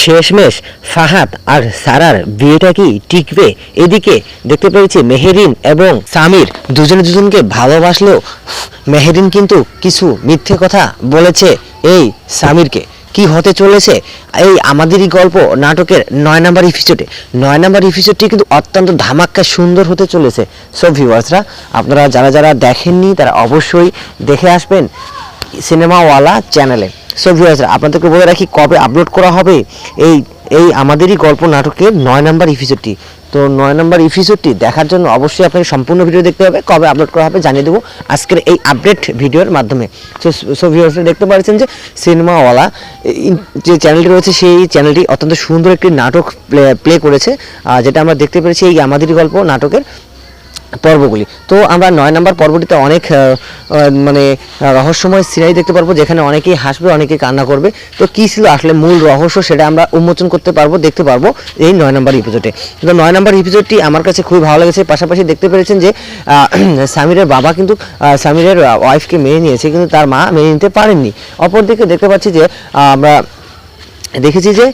শেষমেশ ফাহাদ আর সারার বিয়েটা কি টিকবে? এদিকে দেখতে পেয়েছি মেহেরিন এবং সামির দুজনে দুজনকে ভালোবাসলেও মেহেরিন কিন্তু কিছু মিথ্যে কথা বলেছে এই সামিরকে। কি হতে চলেছে এই আমাদেরই গল্প নাটকের 9 নম্বর এপিসোডে? 9 নম্বর এপিসোডটি কিন্তু অত্যন্ত ধামাক্কা সুন্দর হতে চলেছে। সো ভিউয়ার্সরা, আপনারা যারা যারা দেখেননি তারা অবশ্যই দেখে আসবেন সিনেমাওয়ালা চ্যানেলে। সো ভিউয়ার্সরা, আপনাদেরকে বলে রাখি কবে আপলোড করা হবে এই এই আমাদেরই গল্প নাটকের 9 নম্বর এপিসোডটি। তো 9 নম্বর এপিসোডটি দেখার জন্য অবশ্যই আপনাকে সম্পূর্ণ ভিডিও দেখতে হবে। কবে আপলোড করা হবে জানিয়ে দেবো আজকের এই আপডেট ভিডিওর মাধ্যমে। সো ভিউয়ার্সরা, দেখতে পাচ্ছেন যে সিনেমাওয়ালা যে চ্যানেলটি রয়েছে সেই চ্যানেলটি অত্যন্ত সুন্দর একটি নাটক প্লে করেছে, যেটা আমরা দেখতে পেরেছি এই আমাদেরই গল্প নাটকের পর্বগুলি। তো আমরা 9 নম্বর পর্বটিতে অনেক মানে রহস্যময় সিনারি দেখতে পারবো, যেখানে অনেকেই হাসবে অনেকেই কান্না করবে। তো কী ছিল আসলে মূল রহস্য সেটা আমরা উন্মোচন করতে পারবো, দেখতে পারবো এই 9 নম্বর এপিসোডে। তো 9 নম্বর এপিসোডটি আমার কাছে খুবই ভালো লেগেছে। পাশাপাশি দেখতে পেরেছেন যে সামিরের বাবা কিন্তু সামিরের ওয়াইফকে মেনে নিয়েছে, কিন্তু তার মা মেনে নিতে পারেননি। অপরদিকে দেখতে পাচ্ছি যে আমরা দেখেছি যে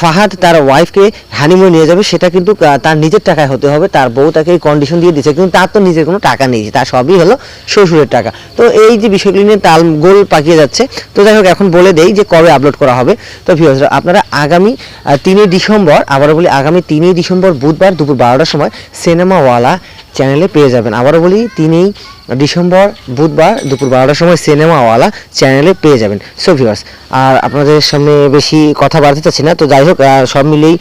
ফাহাদ তার ওয়াইফকে হানিমুনে নিয়ে যাবে, সেটা কিন্তু তার নিজের টাকায় হতে হবে। তার বউ তাকে এই কন্ডিশন দিয়ে দিচ্ছে, কিন্তু তার তো নিজের কোনো টাকা নেই, তার সবই হলো শ্বশুরের টাকা। তো এই যে বিষয়গুলি নিয়ে তাল গোল পাকিয়ে যাচ্ছে। তো যাই হোক, এখন বলে দেই যে কবে আপলোড করা হবে। তো ভিউয়ার্সরা, আপনারা আগামী 3 ডিসেম্বর, আবারও বলি আগামী 3 ডিসেম্বর বুধবার দুপুর 12টার সময় সিনেমাওয়ালা চ্যানেলে পেয়ে যাবেন। আবারও বলি 3 ডিসেম্বর বুধবার দুপুর 12টার সময় সিনেমাওয়ালা চ্যানেলে পেয়ে যাবেন। সো ভিউয়ার্স, আর আপনাদের সামনে বেশি কথা বাড়তে চাচ্ছি না। তো যাই হোক, সব মিলেই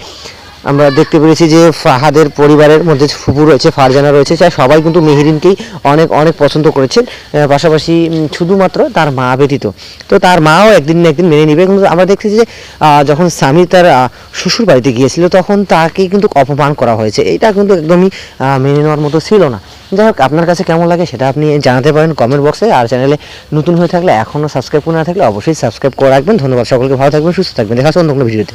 আমরা দেখতে পেরেছি যে ফাহাদের পরিবারের মধ্যে ফুপু রয়েছে, ফারজানা রয়েছে, সবাই কিন্তু মেহেরিনকেই অনেক অনেক পছন্দ করেছেন, পাশাপাশি শুধুমাত্র তার মা ব্যতীত। তো তার মাও একদিন না একদিন মেনে নেবে। কিন্তু আমরা দেখতেছি যে যখন স্বামী তার শ্বশুর বাড়িতে গিয়েছিল তখন তাকে কিন্তু অপমান করা হয়েছে। এটা কিন্তু একদমই মেনে নেওয়ার মতো ছিল না। যাই হোক, আপনার কাছে কেমন লাগে সেটা আপনি জানাতে পারেন কমেন্ট বক্সে। আর চ্যানেলে নতুন হয়ে থাকলে, এখনও সাবস্ক্রাইব করে না থাকলে অবশ্যই সাবস্ক্রাইব করে রাখবেন। ধন্যবাদ সকলকে, ভালো থাকবেন, সুস্থ থাকবেন। দেখা হচ্ছে অন্য কোনো ভিডিওতে।